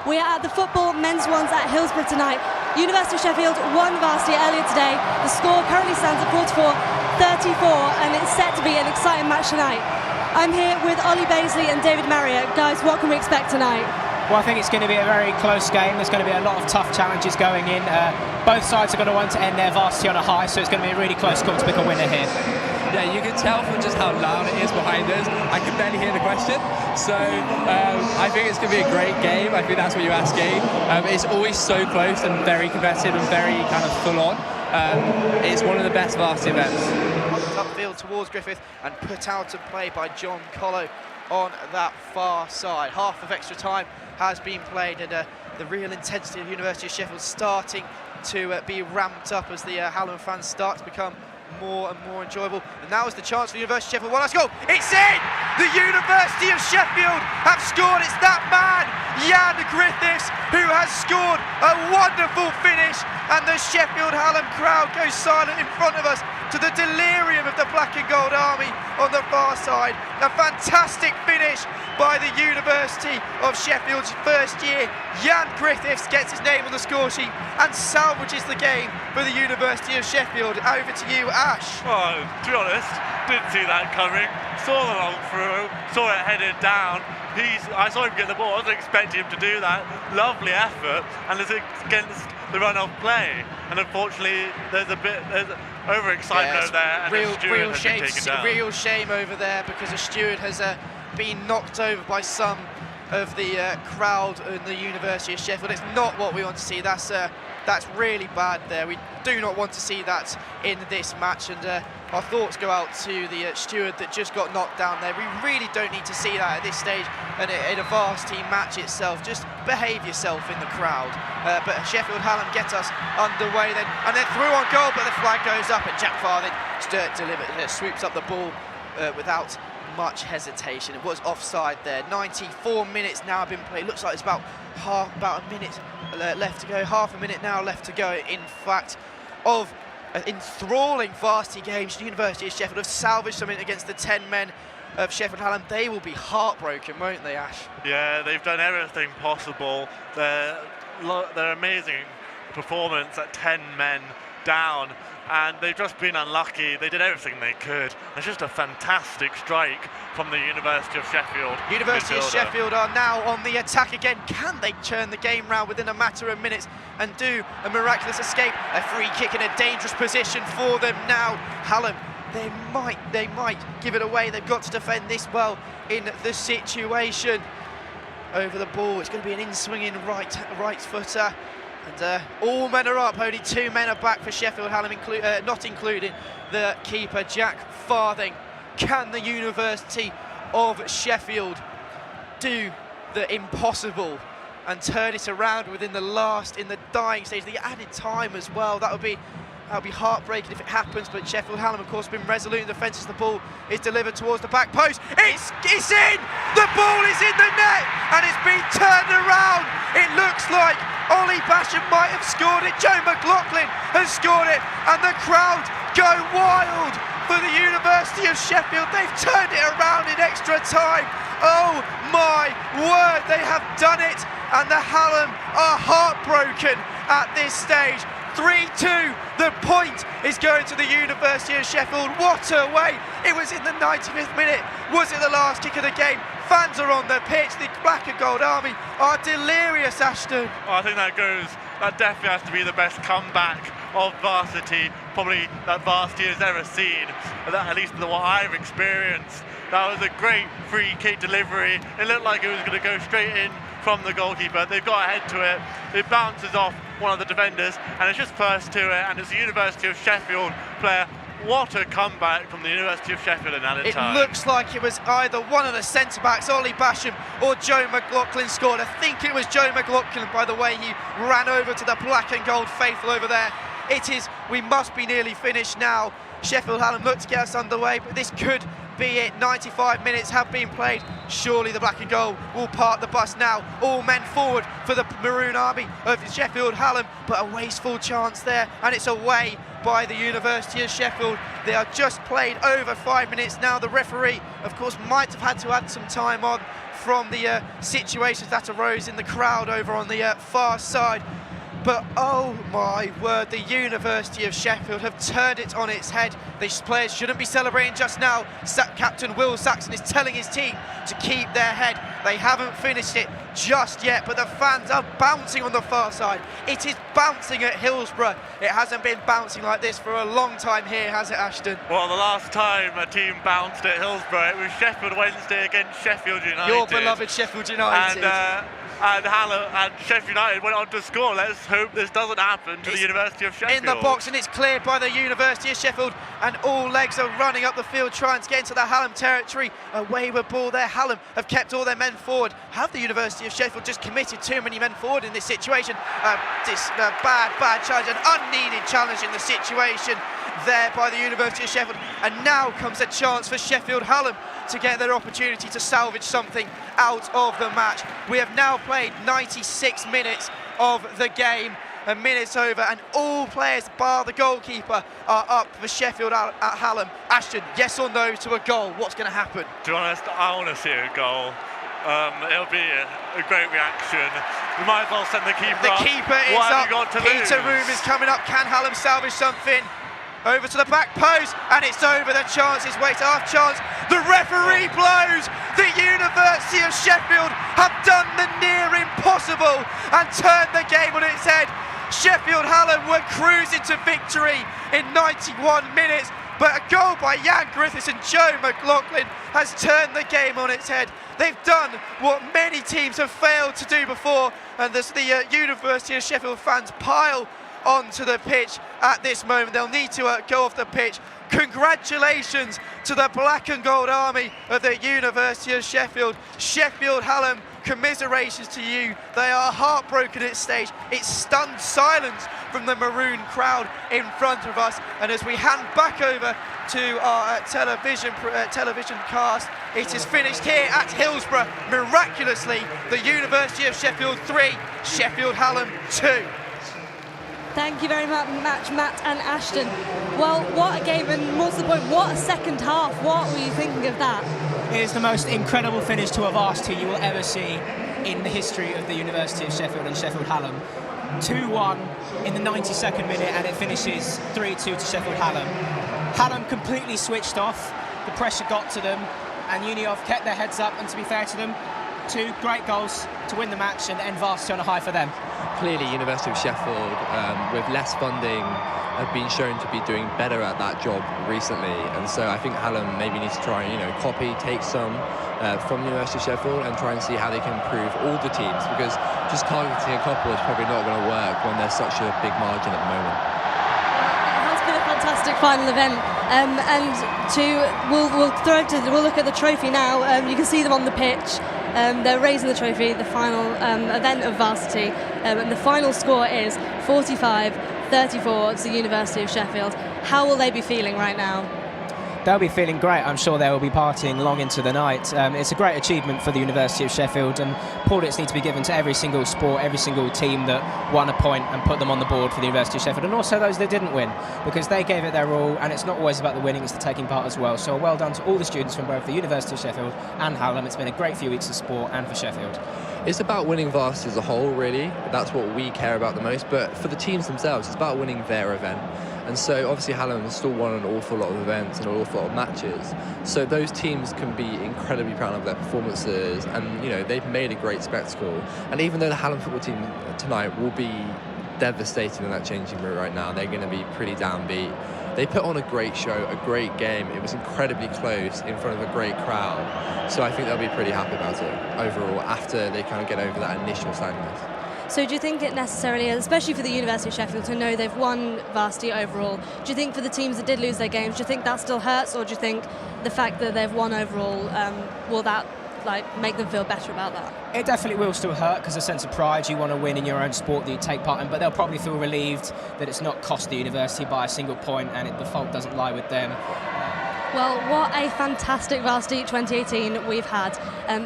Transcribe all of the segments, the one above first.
We are at the football men's ones at Hillsborough tonight. University of Sheffield won Varsity earlier today. The score currently stands at 44-34 and it's set to be an exciting match tonight. I'm here with Ollie Baisley and David Marriott. Guys, what can we expect tonight? Well, I think it's going to be a very close game. There's going to be a lot of tough challenges going in. Both sides are going to want to end their varsity on a high, so it's going to be a really close call to pick a winner here. Yeah, you can tell from just how loud it is behind us. I can barely hear the question. So I think it's going to be a great game. I think that's what you asked, Gabe. It's always so close and very competitive and very kind of full on. It's one of the best varsity events. Upfield towards Griffith and put out of play by John Collo on that far side. Half of extra time has been played, and the real intensity of University of Sheffield starting to be ramped up as the Hallam fans start to become more and more enjoyable. And now is the chance for University of Sheffield. One last goal. It's in! The University of Sheffield have scored. It's that man, Jan Griffiths, who has scored a wonderful finish, and the Sheffield Hallam crowd goes silent in front of us to the delirium of the black and gold army on the far side. A fantastic finish by the University of Sheffield's first year. Jan Griffiths gets his name on the score sheet and salvages the game for the University of Sheffield. Over to you, Ash. Well, to be honest, didn't see that coming. Saw the long through, saw it headed down. I saw him get the ball, I wasn't expecting him to do that. Lovely effort, and it's against the run-off play. And unfortunately, there's overexcitement over there, and the steward has been taken down. Real shame over there, because the steward has been knocked over by some of the crowd in the University of Sheffield. It's not what we want to see. That's really bad there. We do not want to see that in this match, and our thoughts go out to the steward that just got knocked down there. We really don't need to see that at this stage and in a varsity match itself. Just behave yourself in the crowd. But Sheffield Hallam gets us underway then, and then through on goal, but the flag goes up, and Jack Farthing swoops up the ball without much hesitation. It was offside there. 94 minutes now have been played. Looks like it's about a minute left to go. Half a minute now left to go. In fact, of enthralling varsity games, the University of Sheffield have salvaged something against the 10 men of Sheffield Hallam. They will be heartbroken, won't they, Ash? Yeah, they've done everything possible. Their amazing performance at 10 men down, and they've just been unlucky. They did everything they could. It's just a fantastic strike from the University of Sheffield. University of Sheffield are now on the attack again. Can they turn the game round within a matter of minutes and do a miraculous escape? A free kick in a dangerous position for them now. Hallam, they might give it away. They've got to defend this well in the situation. Over the ball, it's going to be an in-swinging right footer. And all men are up, only 2 men are back for Sheffield Hallam, not including the keeper, Jack Farthing. Can the University of Sheffield do the impossible and turn it around within in the dying stage, the added time as well? That would be heartbreaking if it happens, but Sheffield Hallam, of course, been resolute in defence as the ball is delivered towards the back post. It's in! The ball is in the net, and it's been turned around. It looks like Ollie Basham might have scored it. Joe McLaughlin has scored it, and the crowd go wild for the University of Sheffield. They've turned it around in extra time. Oh my word, they have done it, and the Hallam are heartbroken at this stage. 3-2, the point is going to the University of Sheffield. What a way! It was in the 95th minute. Was it the last kick of the game? Fans are on the pitch. The black and gold army are delirious, Ashton. Oh, I think that definitely has to be the best comeback of Varsity, probably that Varsity has ever seen, at least what I've experienced. That was a great free kick delivery. It looked like it was going to go straight in from the goalkeeper. They've got ahead to it. It bounces off one of the defenders, and it's just first to it, and it's the University of Sheffield player. What a comeback from the University of Sheffield in added time. It looks like it was either one of the centre-backs, Ollie Basham, or Joe McLaughlin scored. I think it was Joe McLaughlin, by the way he ran over to the black and gold faithful over there. We must be nearly finished now. Sheffield Hallam look to get us underway, but this could be it. 95 minutes have been played. Surely the black and gold will park the bus now. All men forward for the Maroon Army of Sheffield Hallam, but a wasteful chance there, and it's away by the University of Sheffield. They are just played over 5 minutes now. The referee, of course, might have had to add some time on from the situations that arose in the crowd over on the far side. But oh my word, the University of Sheffield have turned it on its head. These players shouldn't be celebrating just now. Captain Will Saxon is telling his team to keep their head. They haven't finished it just yet, but the fans are bouncing on the far side. It is bouncing at Hillsborough. It hasn't been bouncing like this for a long time here, has it, Ashton? Well, the last time a team bounced at Hillsborough, it was Sheffield Wednesday against Sheffield United. Your beloved Sheffield United. And Sheffield United went on to score. Let's hope this doesn't happen to the University of Sheffield. In the box, and it's cleared by the University of Sheffield, and all legs are running up the field trying to get into the Hallam territory. A wayward ball there. Hallam have kept all their men forward. Have the University of Sheffield just committed too many men forward in this situation? Bad challenge, an unneeded challenge in the situation there by the University of Sheffield. And now comes a chance for Sheffield Hallam to get their opportunity to salvage something out of the match. We have now played 96 minutes of the game, a minute's over, and all players bar the goalkeeper are up for Sheffield at Hallam. Ashton, yes or no to a goal? What's going to happen? To be honest, I want to see a goal. It'll be a great reaction. We might as well send the keeper up. The keeper is what up. Have you got to Peter lose? Room is coming up. Can Hallam salvage something? Over to the back post, and it's over. The chance is way half chance. The referee blows. The University of Sheffield have done the near impossible and turned the game on its head. Sheffield Hallam were cruising to victory in 91 minutes, but a goal by Jan Griffiths and Joe McLaughlin has turned the game on its head. They've done what many teams have failed to do before, and the University of Sheffield fans pile onto the pitch at this moment. They'll need to go off the pitch. Congratulations to the black and gold army of the University of Sheffield. Sheffield Hallam, commiserations to you. They are heartbroken at this stage. It's stunned silence from the maroon crowd in front of us. And as we hand back over to our television cast, it is finished here at Hillsborough. Miraculously, the University of Sheffield 3, Sheffield Hallam 2. Thank you very much, Matt and Ashton. Well, what a game, and more to the point, what a second half. What were you thinking of that? It is the most incredible finish to a varsity you will ever see in the history of the University of Sheffield and Sheffield Hallam. 2-1 in the 92nd minute, and it finishes 3-2 to Sheffield Hallam. Hallam completely switched off. The pressure got to them, and Uniov kept their heads up, and to be fair to them, 2 great goals to win the match and end Varsity on a high for them. Clearly, University of Sheffield, with less funding, have been shown to be doing better at that job recently, and so I think Hallam maybe needs to try and copy, take some from University of Sheffield and try and see how they can improve all the teams, because just targeting a couple is probably not going to work when there's such a big margin at the moment. It has been a fantastic final event, and we'll look at the trophy now. You can see them on the pitch. They're raising the trophy, the final event of Varsity, and the final score is 45-34 to the University of Sheffield. How will they be feeling right now? They'll be feeling great. I'm sure they will be partying long into the night. It's a great achievement for the University of Sheffield, and plaudits need to be given to every single sport, every single team that won a point and put them on the board for the University of Sheffield, and also those that didn't win, because they gave it their all, and it's not always about the winning, it's the taking part as well. So well done to all the students from both the University of Sheffield and Hallam. It's been a great few weeks of sport, and for Sheffield. It's about winning Varsity as a whole, really. That's what we care about the most. But for the teams themselves, it's about winning their event. And so obviously Hallam has still won an awful lot of events and an awful lot of matches. So those teams can be incredibly proud of their performances, and they've made a great spectacle. And even though the Hallam football team tonight will be devastated in that changing room right now, they're going to be pretty downbeat. They put on a great show, a great game. It was incredibly close in front of a great crowd. So I think they'll be pretty happy about it overall after they kind of get over that initial sadness. So do you think it necessarily, especially for the University of Sheffield, to know they've won Varsity overall, do you think for the teams that did lose their games, do you think that still hurts, or do you think the fact that they've won overall, will that make them feel better about that? It definitely will still hurt, because a sense of pride, you want to win in your own sport that you take part in, but they'll probably feel relieved that it's not cost the university by a single point, and the fault doesn't lie with them. Well, what a fantastic Varsity 2018 we've had.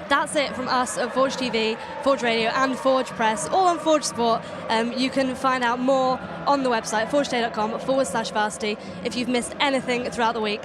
That's it from us at Forge TV, Forge Radio and Forge Press, all on Forge Sport. You can find out more on the website, forgetoday.com/Varsity, if you've missed anything throughout the week.